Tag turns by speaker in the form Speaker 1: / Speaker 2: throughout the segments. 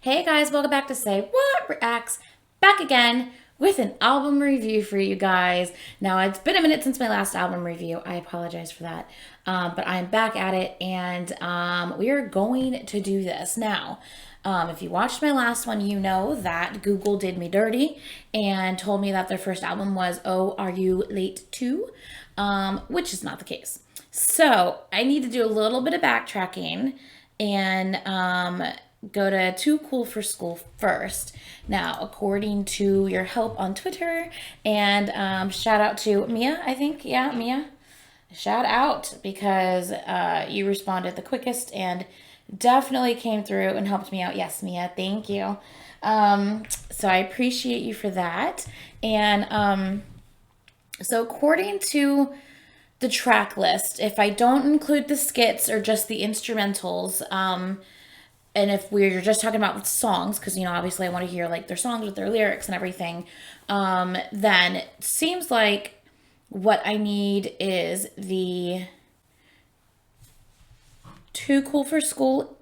Speaker 1: Hey guys, welcome back to Say What Reacts, back again with an album review for you guys. Now, it's been a minute since my last album review. I apologize for that. But I'm back at it, and we are going to do this. Now, if you watched my last one, you know that Google did me dirty and told me that their first album was Oh, Are You Late Too? Which is not the case. So, I need to do a little bit of backtracking and go to Too Cool for School first. Now, according to your help on Twitter, and shout out to Mia, I think. Yeah, Mia. Shout out because you responded the quickest and definitely came through and helped me out. Yes, Mia, thank you. So I appreciate you for that. And so according to the track list, if I don't include the skits or just the instrumentals, and if we're just talking about songs, because, you know, obviously I want to hear, like, their songs with their lyrics and everything, then it seems like what I need is the Too Cool for School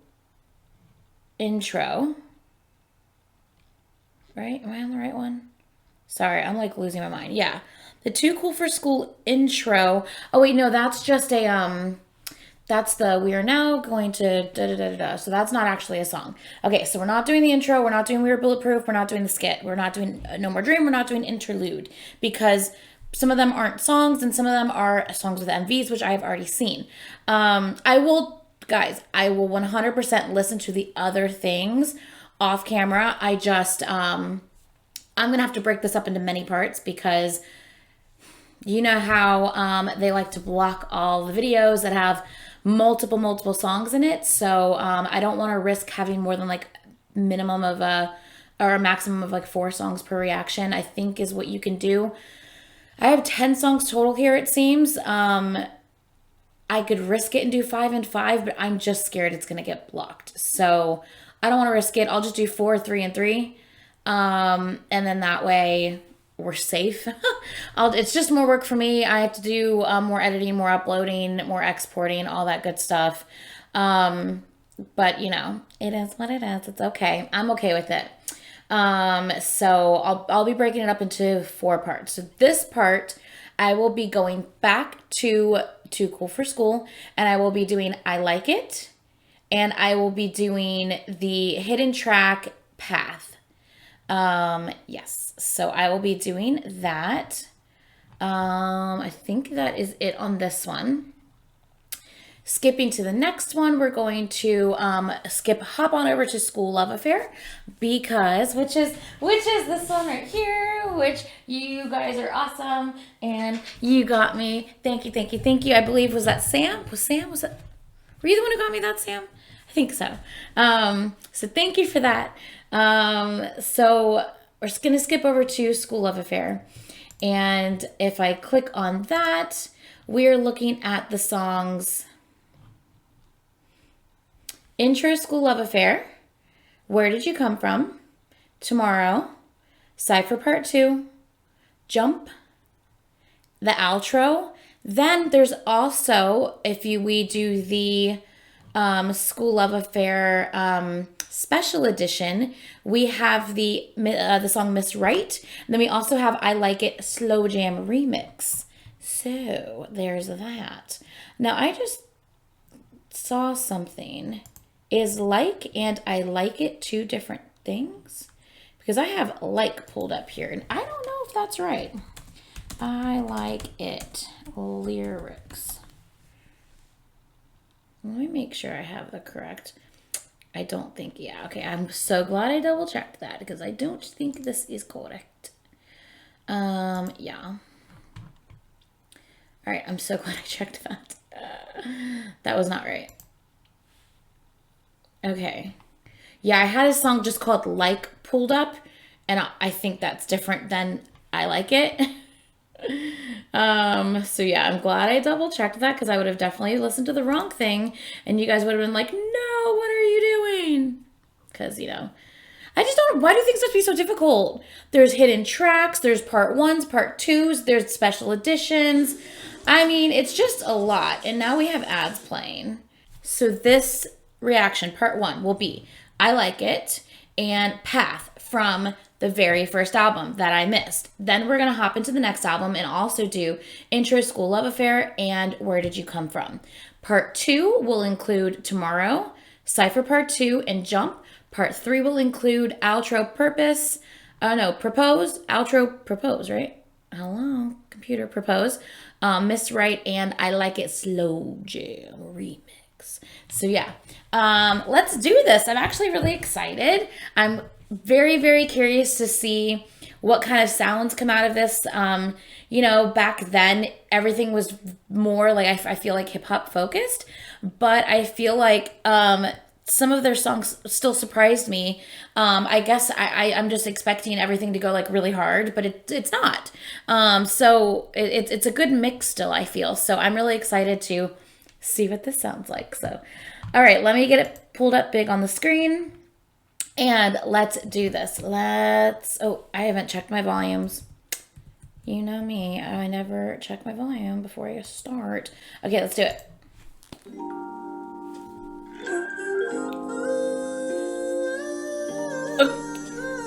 Speaker 1: intro. Right? Am I on the right one? Sorry, I'm, like, losing my mind. Yeah. The Too Cool for School intro. Oh, wait, no, that's just a, that's the we are now going to da da da da da. So that's not actually a song. Okay, so we're not doing the intro. We're not doing We Are Bulletproof. We're not doing the skit. We're not doing No More Dream. We're not doing interlude because some of them aren't songs and some of them are songs with MVs, which I have already seen. I will 100% listen to the other things off camera. I just, I'm going to have to break this up into many parts because you know how they like to block all the videos that have multiple songs in it. So I don't want to risk having more than like minimum of or a maximum of like 4 songs per reaction, I think is what you can do. I have 10 songs total here, it seems. I could risk it and do 5 and 5, but I'm just scared it's going to get blocked. So I don't want to risk it. I'll just do 4, 3, and 3. And then that way we're safe. It's just more work for me. I have to do more editing, more uploading, more exporting, all that good stuff. But you know, it is what it is. It's okay. I'm okay with it. So I'll be breaking it up into 4 parts. So this part, I will be going back to Too Cool for School, and I will be doing I Like It, and I will be doing the hidden track Path. Yes, so I will be doing that. I think that is it on this one. Skipping to the next one, we're going to hop on over to Skool Luv Affair because which is this one right here, which you guys are awesome and you got me. Thank you, thank you, thank you. I believe was that Sam? Was that? Were you the one who got me that, Sam? I think so. So thank you for that. So we're just gonna skip over to Skool Luv Affair, and if I click on that, we're looking at the songs Intro Skool Luv Affair, Where Did You Come From, Tomorrow, Cypher Part 2, Jump, the outro. Then there's also, we do the Skool Luv Affair special edition, we have the song Miss Right, and then we also have I Like It Slow Jam Remix. So there's that. Now I just saw something. Is like and I like it 2 different things? Because I have like pulled up here, and I don't know if that's right. I Like It lyrics. Let me make sure I have the correct. I don't think, yeah, okay. I'm so glad I double checked that because I don't think this is correct. Yeah. All right, I'm so glad I checked that. That was not right. Okay. Yeah, I had a song just called Like pulled up, and I think that's different than I Like It. So yeah, I'm glad I double checked that because I would have definitely listened to the wrong thing and you guys would have been like, no, what are you doing? Because, you know, I just don't, why do things have to be so difficult? There's hidden tracks, there's part 1s, part 2s, there's special editions. I mean, it's just a lot. And now we have ads playing. So this reaction, part 1, will be I Like It. and Path from the very first album that I missed. Then we're going to hop into the next album and also do Intro, Skool Love Affair, and Where Did You Come From. Part 2 will include Tomorrow, Cypher Part 2, and Jump. Part 3 will include Outro Propose, Outro Propose, right? Hello, computer, Propose, Miss Right, and I Like It Slow Jam Remix. So yeah, let's do this. I'm actually really excited. I'm very, very curious to see what kind of sounds come out of this. Back then everything was more like, I feel like hip hop focused, but I feel like some of their songs still surprised me. I guess I'm just expecting everything to go like really hard, but it's not. So it's a good mix still, I feel. So I'm really excited to see what this sounds like. So, all right, let me get it pulled up big on the screen. And let's do this. I haven't checked my volumes. You know me, I never check my volume before I start. Okay, let's do it.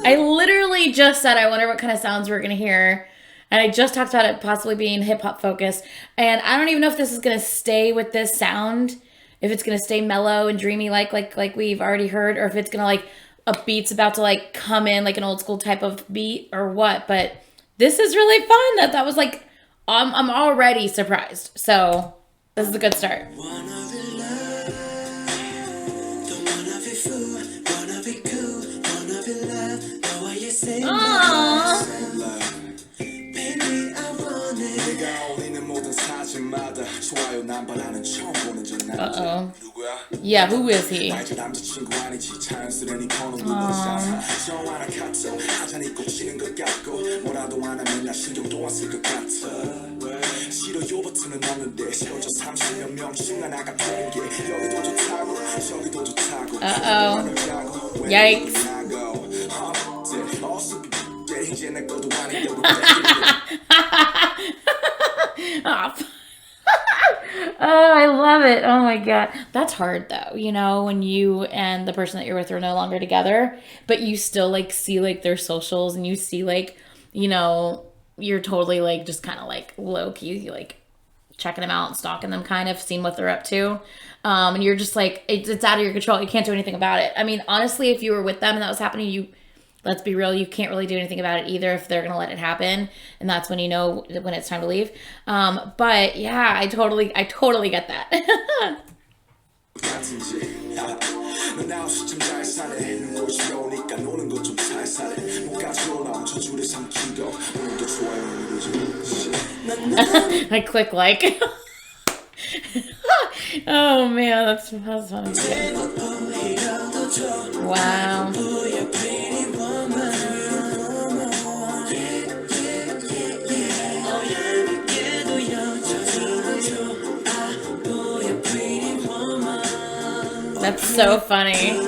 Speaker 1: I literally just said I wonder what kind of sounds we're gonna hear. And I just talked about it possibly being hip hop focused. And I don't even know if this is gonna stay with this sound. If it's gonna stay mellow and dreamy like we've already heard, or if it's gonna like a beat's about to like come in like an old school type of beat or what. But this is really fun. That was like, I'm already surprised. So this is a good start. Uh-oh. Yeah, who is he? Uh-oh. Yikes. Oh, I love it. Oh my God. That's hard though, when you and the person that you're with are no longer together, but you still like see like their socials and you see like, you're totally like just kind of like low key, like checking them out and stalking them, kind of seeing what they're up to. And you're just like, it's out of your control. You can't do anything about it. I mean, honestly, if you were with them and that was happening, let's be real, you can't really do anything about it either if they're going to let it happen. And that's when you know when it's time to leave. But yeah, I totally get that. I click like. Oh man, that's funny. Wow. That's so funny.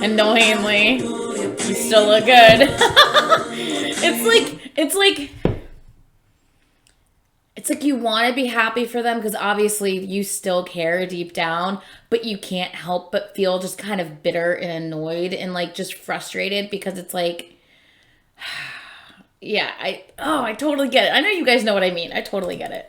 Speaker 1: Annoyingly, you still look good. It's like you want to be happy for them because obviously you still care deep down, but you can't help but feel just kind of bitter and annoyed and like just frustrated because it's like, yeah, I totally get it. I know you guys know what I mean. I totally get it.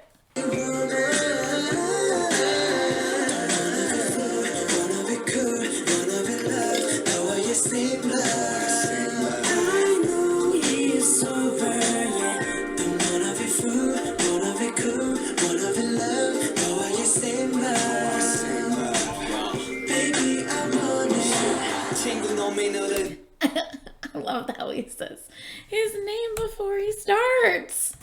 Speaker 1: I love how he says his name before he starts.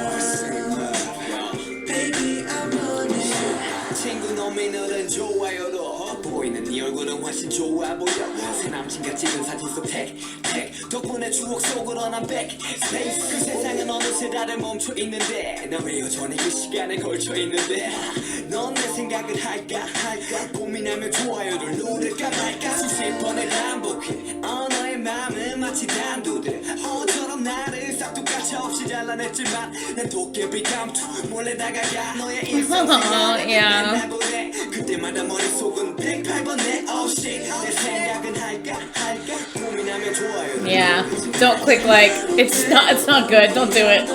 Speaker 1: 보이는 네 얼굴은 훨씬 좋아 보여 새 남친과 찍은 사진 속 택 덕분에 추억 속으로 난 백스페이스 그 세상은 어느새 나를 멈춰 있는데 난 왜 여전히 그 시간에 걸쳐 있는데 넌 내 생각을 할까 고민하며 좋아요를 누를까 말까 수십 번을 반복해 너의 마음은 마치 단두대 어처럼 Yeah. Yeah. Don't click like. It's not good. Don't do it.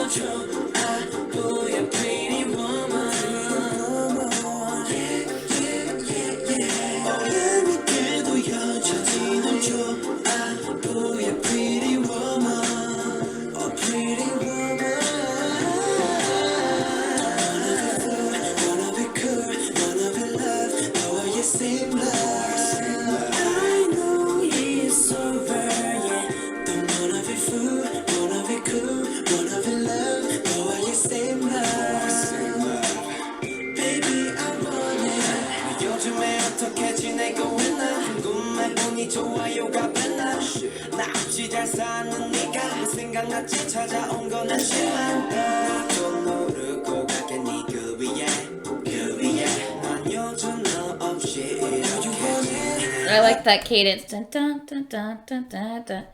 Speaker 1: I like that cadence. Dun, dun, dun, dun, dun, dun, dun.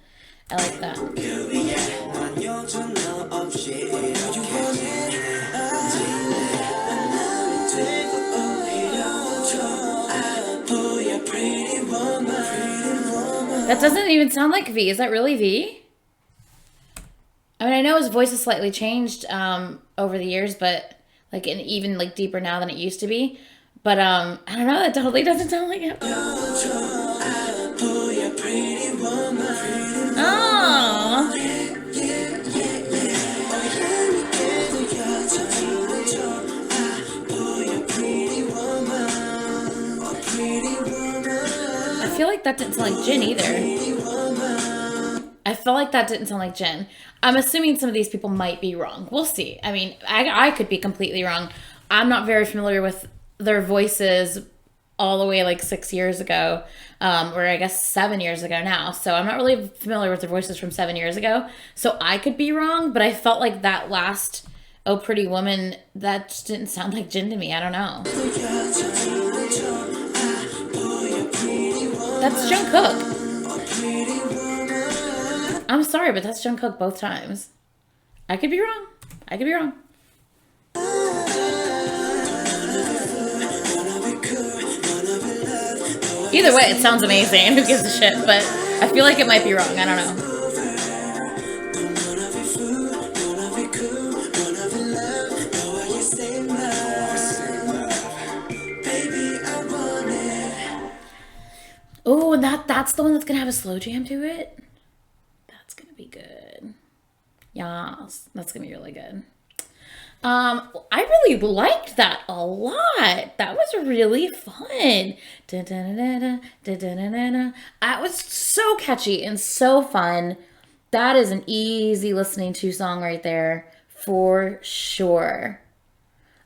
Speaker 1: I like that. That doesn't even sound like V. Is that really V? I mean, I know his voice has slightly changed over the years, but like, and even like deeper now than it used to be. But I don't know. That totally doesn't sound like him. Oh. I feel like that didn't sound like Jin either. I feel like that didn't sound like Jin. I'm assuming some of these people might be wrong. We'll see. I mean, I could be completely wrong. I'm not very familiar with their voices all the way like 6 years ago, or I guess 7 years ago now. So I'm not really familiar with their voices from 7 years ago. So I could be wrong, but I felt like that last "Oh Pretty Woman," that just didn't sound like Jin to me. I don't know. That's Jungkook. I'm sorry, but that's Jungkook both times. I could be wrong. I could be wrong. Either way, it sounds amazing. Who gives a shit? But I feel like it might be wrong. I don't know. Oh, and that's the one that's gonna have a slow jam to it. That's gonna be good. Yes, that's gonna be really good. I really liked that a lot. That was really fun. That was so catchy and so fun. That is an easy listening to song right there for sure.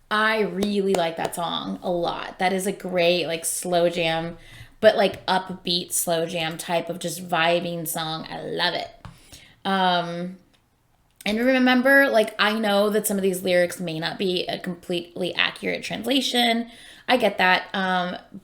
Speaker 1: I really like that song a lot. That is a great like slow jam, but like upbeat slow jam type of just vibing song. I love it. And remember, like, I know that some of these lyrics may not be a completely accurate translation. I get that.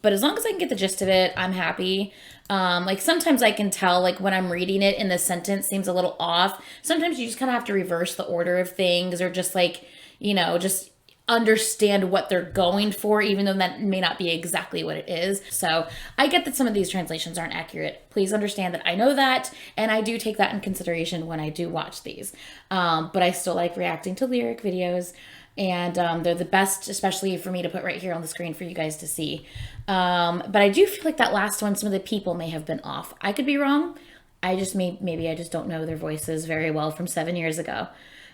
Speaker 1: But as long as I can get the gist of it, I'm happy. Like, sometimes I can tell, like, when I'm reading it and the sentence seems a little off. Sometimes you just kind of have to reverse the order of things or just, like, you know, just understand what they're going for, even though that may not be exactly what it is. So I get that some of these translations aren't accurate. Please understand that I know that, and I do take that in consideration when I do watch these. But I still like reacting to lyric videos, and they're the best, especially for me to put right here on the screen for you guys to see. But I do feel like that last one, some of the people may have been off. I could be wrong. I just maybe I just don't know their voices very well from 7 years ago.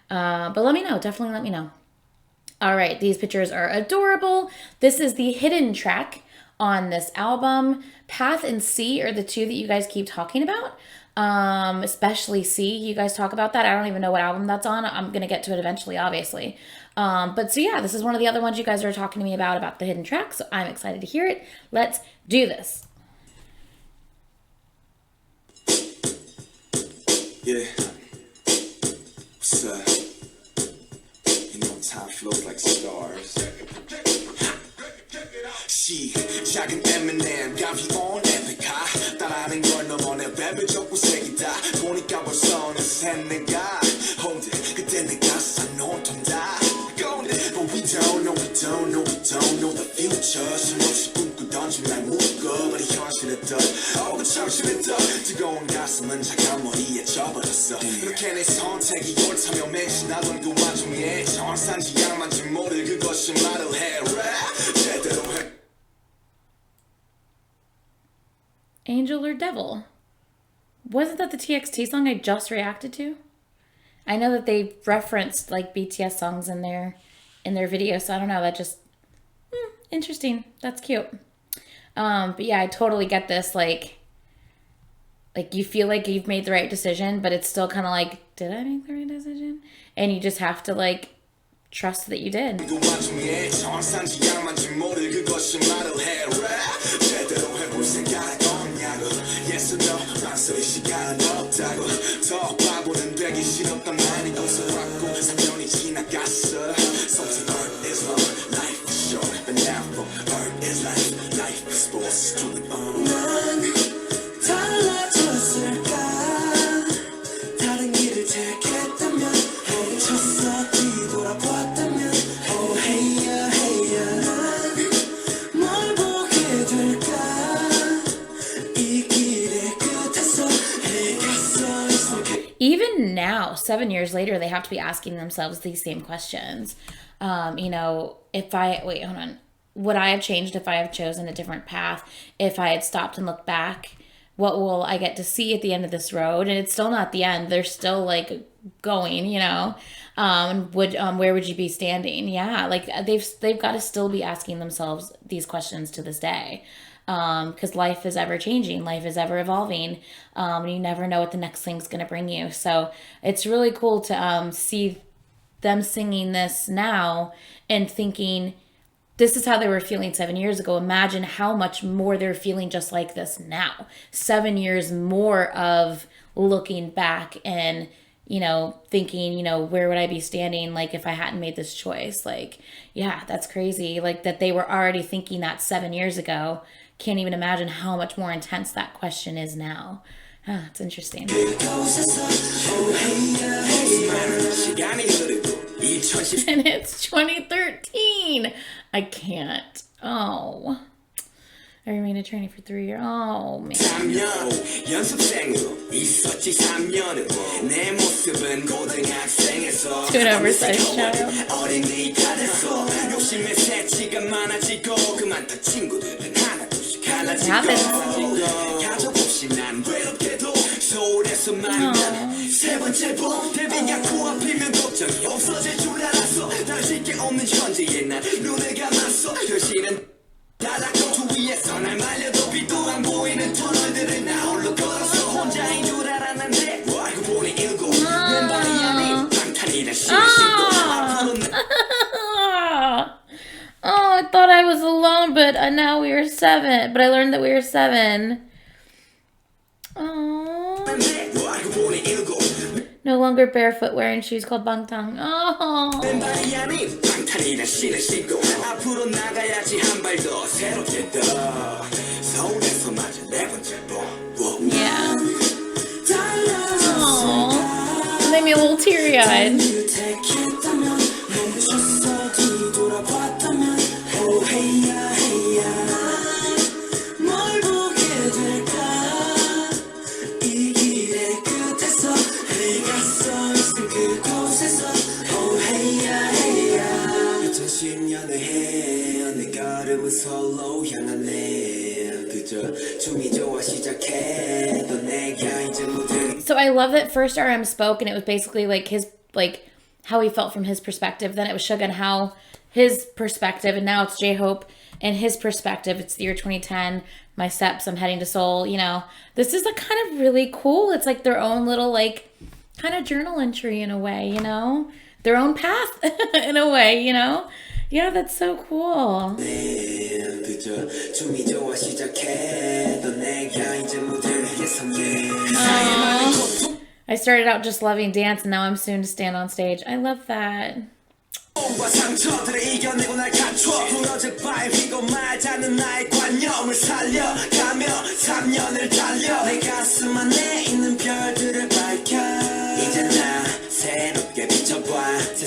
Speaker 1: But let me know. Definitely let me know. All right, these pictures are adorable. This is the hidden track on this album. Path and C are the two that you guys keep talking about. Especially C, you guys talk about that. I don't even know what album that's on. I'm going to get to it eventually, obviously. But so yeah, this is one of the other ones you guys are talking to me about the hidden track. So I'm excited to hear it. Let's do this.
Speaker 2: Yeah. What's up? Time flows like stars. 시 작은 M&M 가비 on 에픽하 따라하는 걸 너만의 랩을 적고 색이다 보니까 벌써 어느새 내가 don't know, we don't know, we don't know the future. 숨없이 꿈꾸던 날 묶어버린 현실의 덫. 어우 정신의 덫. 뜨거운 가슴은 차가운 머리에 져버렸어. 이렇게 내 선택이 옳다며 맹신하던 그 와중에 정상지 양만지 모를 그것이 말을 해. 제대로 해.
Speaker 1: Angel or Devil? Wasn't that the TXT song I just reacted to? I know that they referenced like BTS songs in their videos, so I don't know. That just interesting. That's cute. But yeah, I totally get this. Like you feel like you've made the right decision, but it's still kind of like, did I make the right decision? And you just have to like trust that you did. Even now, 7 years later, they have to be asking themselves these same questions. You know, wait, hold on. Would I have changed if I have chosen a different path? If I had stopped and looked back, what will I get to see at the end of this road? And it's still not the end. They're still like going, you know. Where would you be standing? Yeah, like they've got to still be asking themselves these questions to this day. Because life is ever changing, life is ever evolving. You never know what the next thing's going to bring you. So it's really cool to see them singing this now and thinking, this is how they were feeling 7 years ago. Imagine how much more they're feeling just like this now. 7 years more of looking back and, you know, thinking, you know, where would I be standing, like, if I hadn't made this choice? Like, yeah, that's crazy. Like, that they were already thinking that 7 years ago. Can't even imagine how much more intense that question is now. It's interesting. And it's 2013. I can't. Oh. I remained a trainee for 3 years. Oh, man. To an oversized child. It happens. Oh, I thought I was alone, but now we are 7. But I learned that we are 7. Oh. No longer barefoot, wearing shoes called bangtang. Oh. Yeah. Oh. It made me a little teary-eyed. So I love that first RM spoke and it was basically like his, like how he felt from his perspective. Then it was Suga and how his perspective, and now it's J-Hope and his perspective. It's the year 2010. My steps, I'm heading to Seoul. You know, this is a kind of really cool. It's like their own little like kind of journal entry in a way. You know, their own path in a way. You know. Yeah, that's so cool. I started out just loving dance, and now I'm soon to stand on stage. I love that.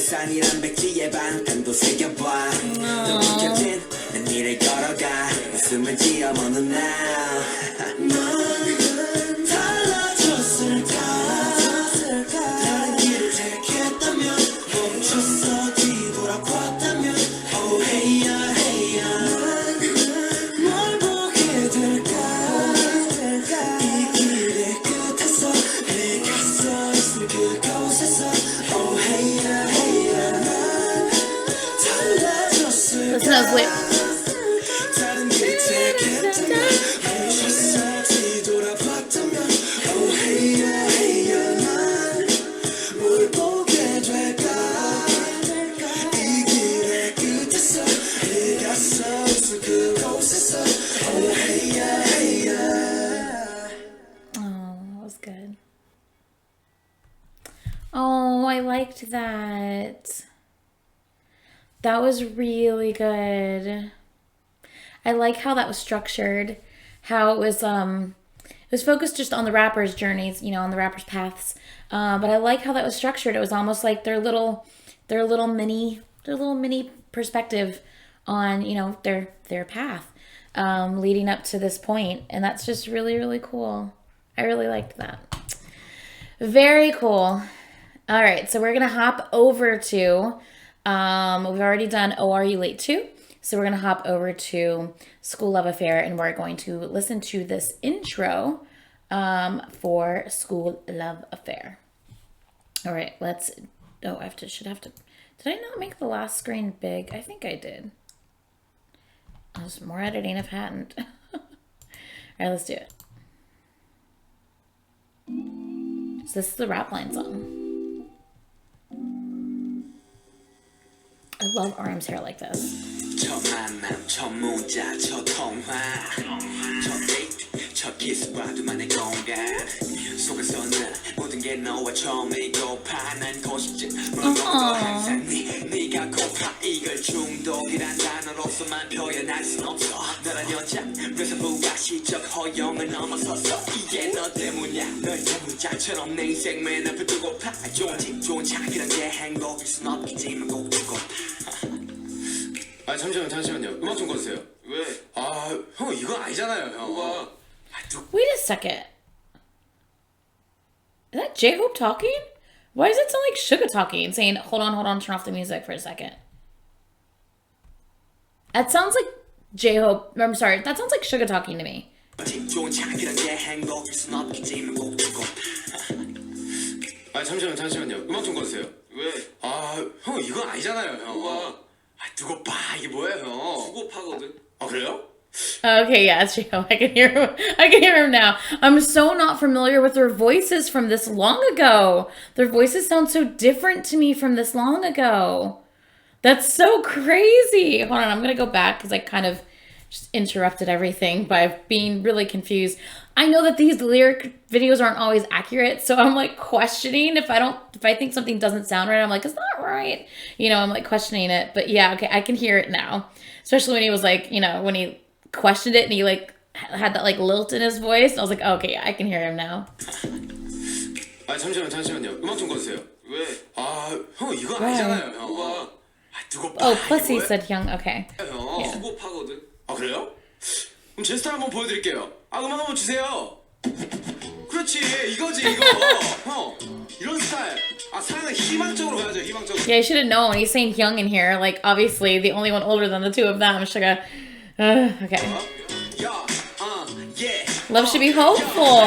Speaker 2: 세상이란 백지에 반칸도 새겨봐 또 켜진 내 미래 걸어가 웃음을 지어 어느 날 너는 달라졌을까 다른 길을 택했다면 멈췄어 뒤돌아봤다면 Oh hey ya hey ya 뭘 보게 될까 이 길의 끝에서 내가 서 있을 그곳에서 Oh hey ya hey ya 달라졌을까
Speaker 1: Listen to those lips.
Speaker 2: 다른 길을 택했다면 멈췄어 뒤돌아봤다면 Oh hey ya hey ya 뭘 보게 될까 이 길의 끝에서 내가 서 있을 그곳에서 Oh hey ya hey ya
Speaker 1: Oh, that was good. Oh, I liked that. That was really good. I like how that was structured. How it was focused just on the rappers' journeys, you know, on the rappers' paths. But I like how that was structured. It was almost like their little mini perspective on, you know, their path leading up to this point. And that's just really, really cool. I really liked that. Very cool. All right, so we're gonna hop over to we've already done Oh Are You Late Too? So we're gonna hop over to Skool Luv Affair, and we're going to listen to this intro for Skool Luv Affair. All right, let's. Oh, should have to. Did I not make the last screen big? I think I did. There's more editing if I hadn't. All right, let's do it. So this is the rap line song. I love RM's hair like this.
Speaker 2: 첫 만남, 첫 문자, 첫 통화 첫 데이트, 첫 키스와 두만의 공간 속에서는 모든 게 너와 처음이고파 난 고식진 물건도 항상 네가 고파 이걸 중독이란 단어로서만 표현할 순 없어 너란 여자 그래서 부가시적 허용을 넘어서서 이게 너 때문이야 널 자문자처럼 내 인생 맨 앞에 두고파 좋은 집 좋은 차 그런 게 행복일 순 없겠지만 꼭 두고파
Speaker 3: 아 잠시만요. 음악 좀 꺼주세요.
Speaker 2: 왜?
Speaker 3: 아, 형 이거 아니잖아요, 형.
Speaker 2: 뭐가?
Speaker 1: Wait a second. Is that J-Hope talking? Why does it sound like Suga talking, saying, hold on, turn off the music for a second? That sounds like J-Hope. I'm sorry, that sounds like Suga talking to me.
Speaker 3: 아 잠시만요. 음악 좀 꺼주세요.
Speaker 2: 왜?
Speaker 3: 아, 형 이거 아니잖아요, 형.
Speaker 2: 뭐가?
Speaker 3: 아, 두고 봐 이게 뭐예요, 형?
Speaker 2: 두고 파거든.
Speaker 3: 아 그래요?
Speaker 1: Okay, yeah, it's J-Hope. I can hear him now. I'm so not familiar with their voices from this long ago. Their voices sound so different to me from this long ago. That's so crazy. Hold on, I'm gonna go back because I kind of just interrupted everything by being really confused. I know that these lyric videos aren't always accurate, so I'm like questioning if I think something doesn't sound right, I'm like, it's not right. You know, I'm like questioning it. But yeah, okay, I can hear it now. Especially when he was like, you know, when he questioned it and he like had that like lilt in his voice. I was like, okay, I can hear him now.
Speaker 3: 아 잠시만요. 음악 좀 꺼주세요.
Speaker 2: 왜?
Speaker 3: 아, 형 이거 아니잖아요, 형.
Speaker 2: 뭐가?
Speaker 3: 아, 두고 봐.
Speaker 1: Oh,
Speaker 3: 이게
Speaker 1: plus he
Speaker 3: 뭐예요,
Speaker 1: said young. Okay.
Speaker 3: 형?
Speaker 2: 두고 파거든.
Speaker 3: 아 그래요? 그럼 제 스타일 한번 보여드릴게요. 아 음악 한번 주세요. 그렇지 이거지 이거. 형 이런 스타일. 아 사랑은 희망적으로 가야죠 희망적으로.
Speaker 1: Yeah, I should have known. He's saying young in here. Like, obviously, the only one older than the two of them. Sugar. Okay.
Speaker 2: 야, yeah.
Speaker 1: Love should be hopeful.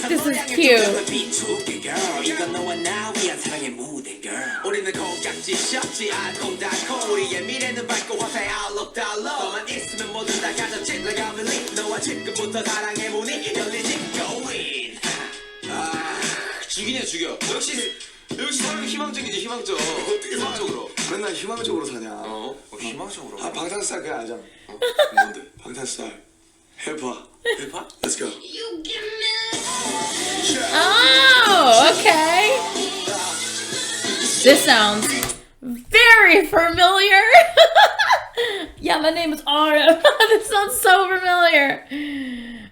Speaker 1: This is cute.
Speaker 2: 우리는 공작지 셔지 알콩달콩 우리의 미래는 밝고 화사의 알록달록 너만 있으면 모두 다 가졌지 Like I believe 너와 지금부터 사랑의 문이 열리지 Going
Speaker 3: 죽이냐 죽여. 역시 사람이 희망적이지 희망적.
Speaker 4: 어떻게
Speaker 3: 희망적으로.
Speaker 4: 맨날 희망적으로 사냐?
Speaker 3: 희망적으로.
Speaker 4: 아 방탄스타일 그거 알잖아.
Speaker 3: 뭔데?
Speaker 4: 방탄스타일. 힙합.
Speaker 3: 힙합?
Speaker 4: Let's go.
Speaker 1: Oh, okay. This sounds very familiar. Yeah, my name is Aura. This sounds so familiar.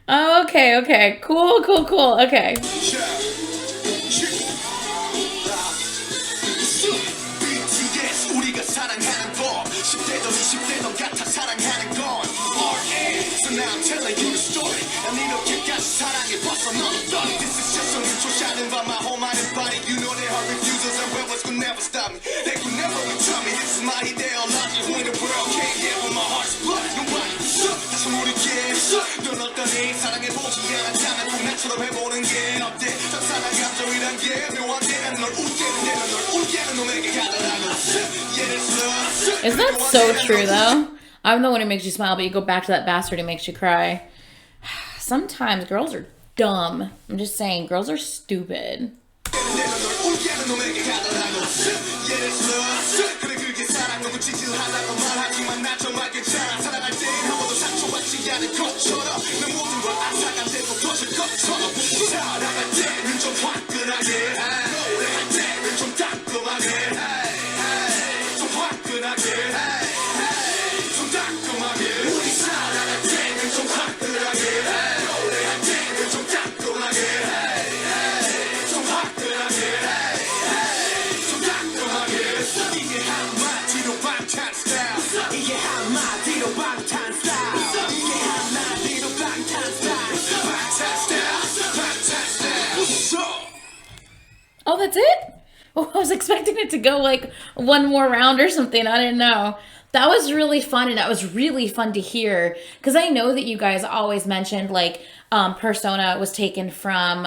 Speaker 1: Oh, okay, okay. Cool, cool, cool. Okay.
Speaker 2: BTS 우리가 사랑하는 법 10대도 20대도 같아 사랑하는 건 RN So now I'm telling you the story 난 이렇게까지 사랑해 봤어 너는 thought This is just some intro shining by my whole mind and body You know they are refusers and rebels could never stop me They could never retell me This is my ideology Who in the world can't get with my heart's blood Nobody 다시 모르게 넌 어떠니 사랑해보지 않았다면 꼭 나처럼 해보는 게 어때 상상한 감정이란 게 묘한데 난 널 웃게 하는데 넌 널 울게 하는 놈에게 가더라고 Yeah that's love
Speaker 1: Is that so true, though? I'm the one who makes you smile, but you go back to that bastard who makes you cry. Sometimes girls are dumb. I'm just saying, girls are stupid. Oh, that's it? Oh, I was expecting it to go like one more round or something. I didn't know. That was really fun, and that was really fun to hear because I know that you guys always mentioned like Persona was taken from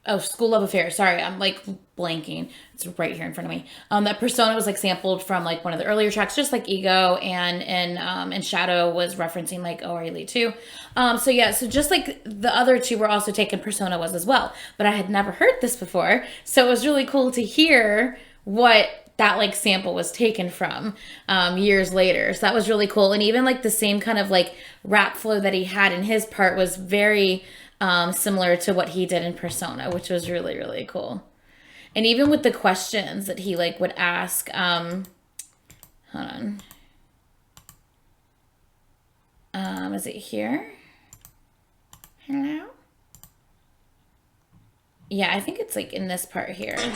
Speaker 1: Skool Luv Affair. Sorry, I'm like blanking. It's right here in front of me. That Persona was like sampled from like one of the earlier tracks, just like Ego, and Shadow was referencing like Oh Are You Late too. So yeah, so just like the other two were also taken, Persona was as well. But I had never heard this before, so it was really cool to hear what that like sample was taken from years later. So that was really cool, and even like the same kind of like rap flow that he had in his part was very similar to what he did in Persona, which was really, really cool. And even with the questions that he like would ask, hold on. Is it here? Hello? Yeah, I think it's like in this part here. Oh,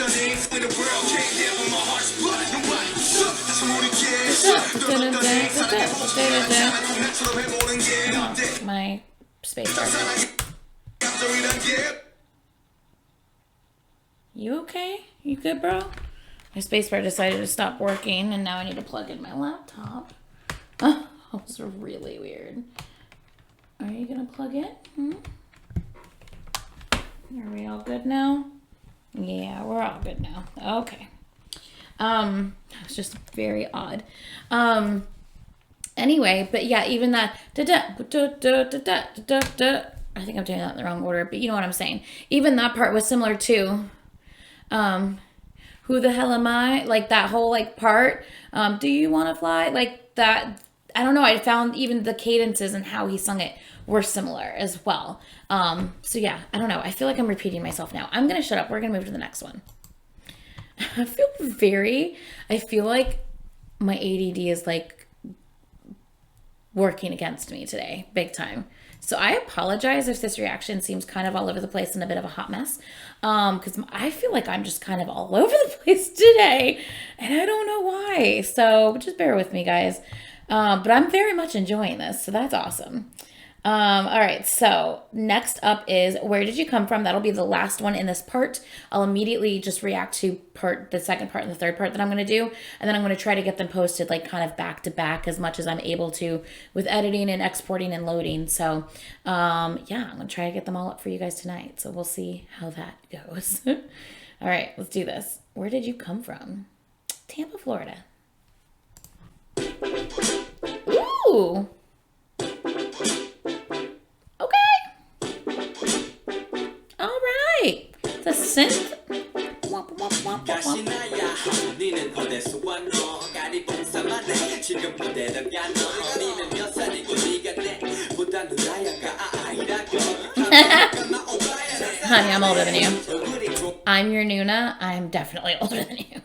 Speaker 1: my space bar. You okay? You good, bro? My spacebar decided to stop working, and now I need to plug in my laptop. Oh, that was really weird. Are you gonna plug in? Are we all good now? Yeah, we're all good now. Okay. It's just very odd. Anyway, but yeah, even that I think I'm doing that in the wrong order, but you know what I'm saying. Even that part was similar to Who the Hell Am I? Like that whole like part. Do you want to fly? Like that. I don't know. I found even the cadences and how he sung it were similar as well. So yeah, I don't know. I feel like I'm repeating myself now. I'm going to shut up. We're going to move to the next one. I feel like my ADD is like working against me today, big time. So I apologize if this reaction seems kind of all over the place and a bit of a hot mess. Because I feel like I'm just kind of all over the place today. And I don't know why. So just bear with me, guys. But I'm very much enjoying this. So that's awesome. All right, so next up is Where Did You Come From? That'll be the last one in this part. I'll immediately just react to the second part and the third part that I'm going to do, and then I'm going to try to get them posted like kind of back to back as much as I'm able to with editing and exporting and loading. So yeah, I'm going to try to get them all up for you guys tonight. So we'll see how that goes. All right, let's do this. Where did you come from? Tampa, Florida. Ooh. The synth. Honey, I'm older than you. I'm your Nuna. I'm definitely older than you.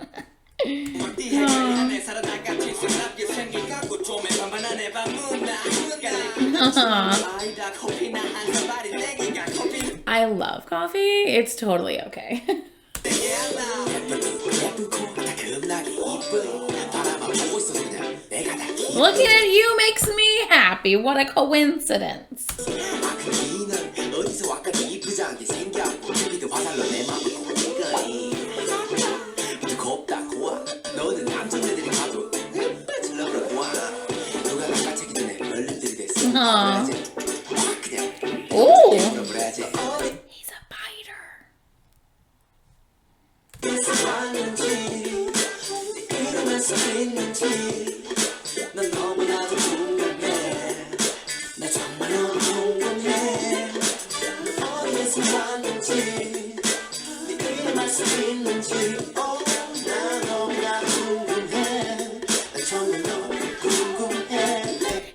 Speaker 1: I love coffee. It's totally okay. Looking at you makes me happy. What a coincidence. Aww. Ooh. He's a biter.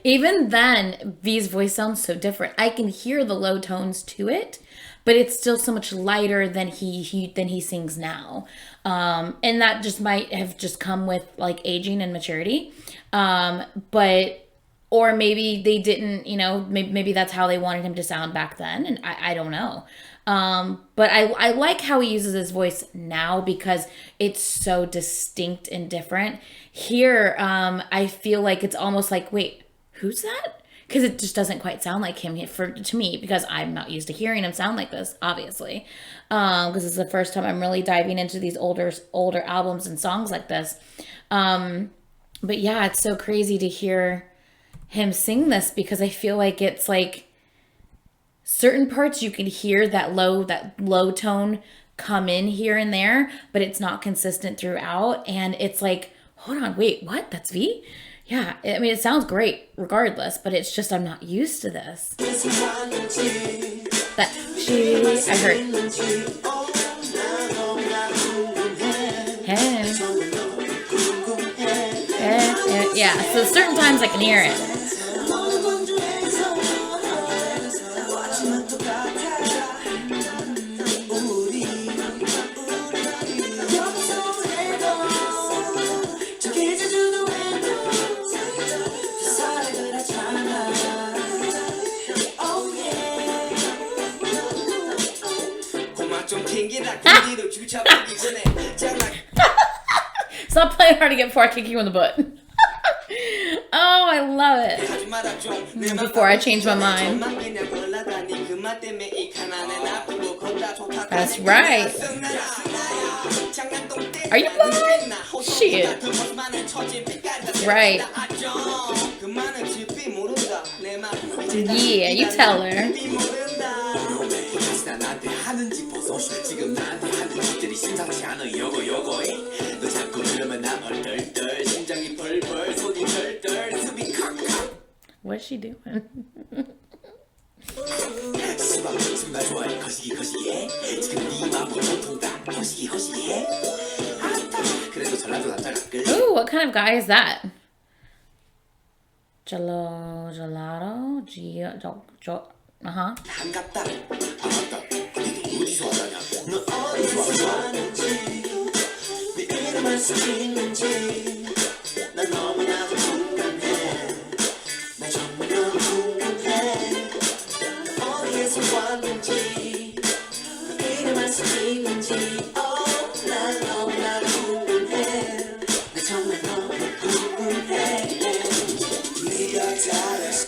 Speaker 1: Even then, V's voice sounds so different. I can hear the low tones to it, but it's still so much lighter than he sings now. And that just might have just come with like aging and maturity. But or maybe they didn't, maybe that's how they wanted him to sound back then, and I don't know. But I like how he uses his voice now because it's so distinct and different. Here, I feel like it's almost like, wait, who's that? Because it just doesn't quite sound like him to me, because I'm not used to hearing him sound like this, obviously. Because it's the first time I'm really diving into these older albums and songs like this. But yeah, it's so crazy to hear him sing this, because I feel like it's like certain parts you can hear that low tone come in here and there, but it's not consistent throughout. And it's like, hold on, wait, what? That's V? Yeah, I mean, it sounds great regardless, but it's just I'm not used to this. I heard. Hey. Yeah, so certain times I can hear it. Stop playing hard to get before I kick you in the butt. Oh, I love it. Before I change my mind. That's right. Are you blind? Shit. That's right. Yeah, you tell her. What's she doing? Ooh, what kind of guy is that? Gelato? Uh-huh.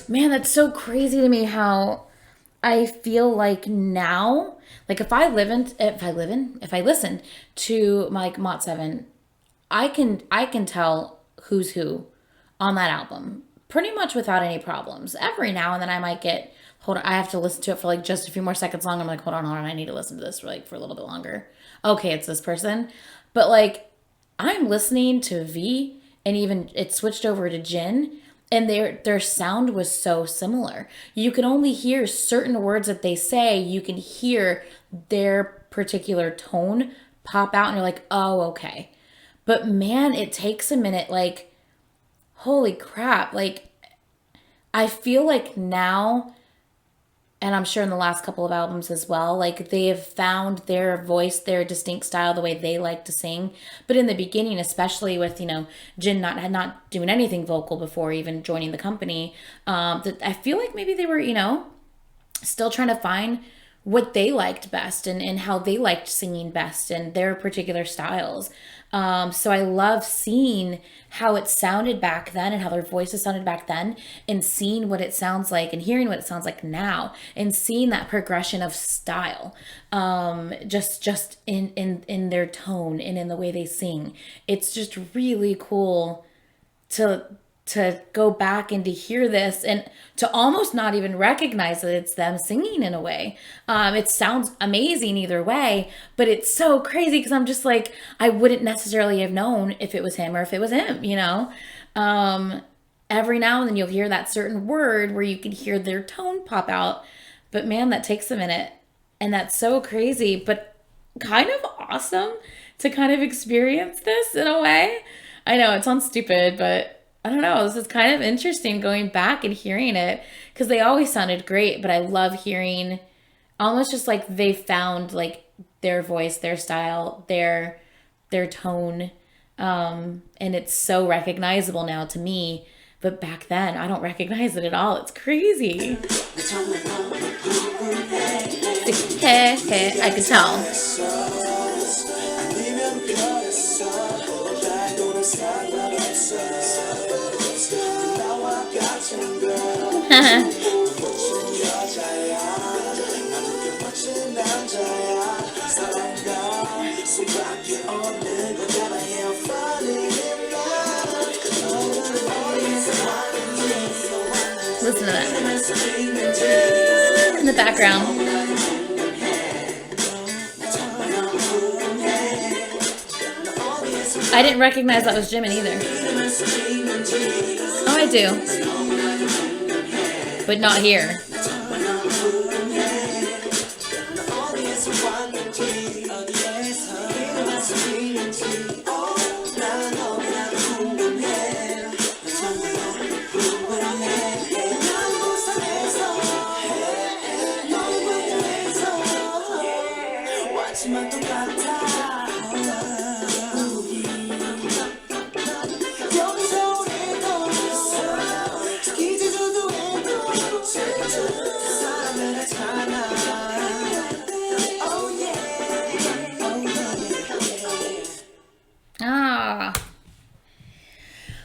Speaker 1: Man, that's so crazy to me how I feel like now, like if I listen to like Mott 7, I can tell who's who on that album pretty much without any problems. Every now and then I might get, hold on, I have to listen to it for like just a few more seconds long. I'm like, hold on, I need to listen to this for a little bit longer. Okay, it's this person. But like, I'm listening to V, and even it switched over to Jin, and their sound was so similar. You can only hear certain words that they say. You can hear their particular tone pop out, and you're like, oh, okay. But man, it takes a minute. Like, holy crap. Like, I feel like now and I'm sure in the last couple of albums as well, like they have found their voice, their distinct style, the way they like to sing. But in the beginning, especially with, Jin not doing anything vocal before even joining the company, that I feel like maybe they were, still trying to find what they liked best and how they liked singing best and their particular styles. So I love seeing how it sounded back then and how their voices sounded back then, and seeing what it sounds like and hearing what it sounds like now, and seeing that progression of style, just in their tone and in the way they sing. It's just really cool to go back and to hear this and to almost not even recognize that it's them singing in a way. It sounds amazing either way, but it's so crazy because I'm just like, I wouldn't necessarily have known if it was him or if it was him, Every now and then you'll hear that certain word where you can hear their tone pop out, but man, that takes a minute, and that's so crazy, but kind of awesome to kind of experience this in a way. I know it sounds stupid, but I don't know. This is kind of interesting going back and hearing it because they always sounded great, but I love hearing almost just like they found like their voice, their style, their tone. And it's so recognizable now to me, but back then I don't recognize it at all. It's crazy. I could tell. Listen to that in the background. I didn't recognize that was Jimin either. Oh, I do. But not here.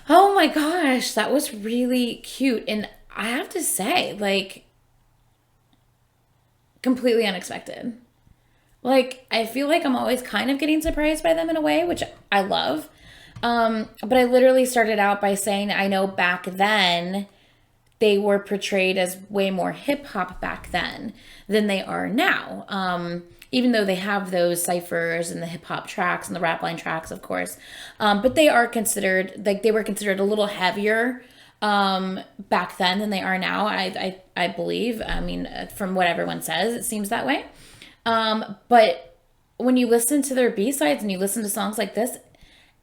Speaker 1: Oh my gosh, that was really cute. And I have to say, like, completely unexpected. Like, I feel like I'm always kind of getting surprised by them in a way, which I love. But I literally started out by saying I know back then they were portrayed as way more hip hop back then than they are now. Even though they have those ciphers and the hip hop tracks and the rap line tracks, of course. But they are considered, like they were considered a little heavier back then than they are now, I believe. I mean, from what everyone says, it seems that way. But when you listen to their B-sides and you listen to songs like this,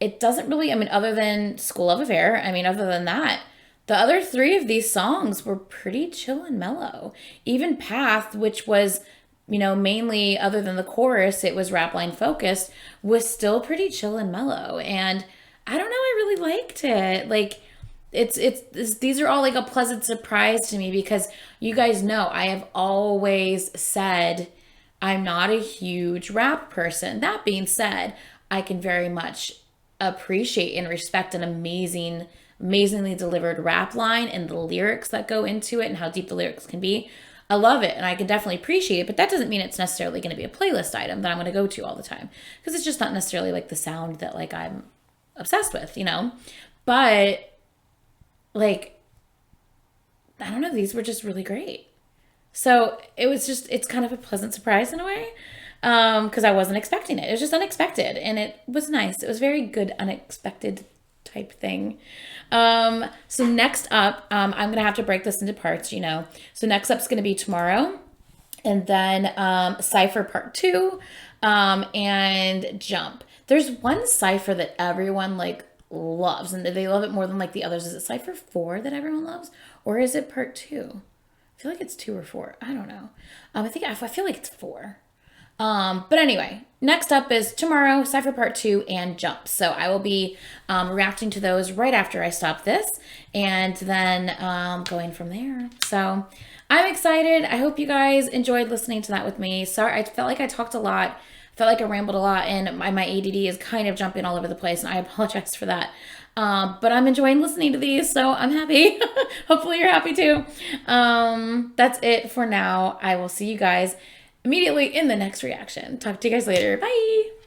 Speaker 1: it doesn't really, I mean, other than School Love Affair, I mean, other than that, the other three of these songs were pretty chill and mellow. Even Path, which was, mainly other than the chorus, it was rap line focused, was still pretty chill and mellow. And I don't know, I really liked it. Like, these are all like a pleasant surprise to me because you guys know I have always said I'm not a huge rap person. That being said, I can very much appreciate and respect an amazingly delivered rap line and the lyrics that go into it and how deep the lyrics can be. I love it and I can definitely appreciate it, but that doesn't mean it's necessarily going to be a playlist item that I'm going to go to all the time because it's just not necessarily like the sound that like I'm obsessed with, But like, I don't know, these were just really great. So it's kind of a pleasant surprise in a way because I wasn't expecting it. It was just unexpected and it was nice. It was very good, unexpected type thing. So next up, I'm going to have to break this into parts, So next up's going to be Tomorrow and then Cypher Part 2 and Jump. There's one Cypher that everyone like loves and they love it more than like the others. Is it Cypher 4 that everyone loves or is it Part 2? I feel like it's 2 or 4. I don't know. I feel like it's 4. But anyway, next up is tomorrow, Cypher Part 2 and Jump. So I will be reacting to those right after I stop this and then going from there. So I'm excited. I hope you guys enjoyed listening to that with me. Sorry, I felt like I talked a lot. Felt like I rambled a lot and my ADD is kind of jumping all over the place and I apologize for that. But I'm enjoying listening to these, so I'm happy. Hopefully you're happy too. That's it for now. I will see you guys immediately in the next reaction. Talk to you guys later. Bye.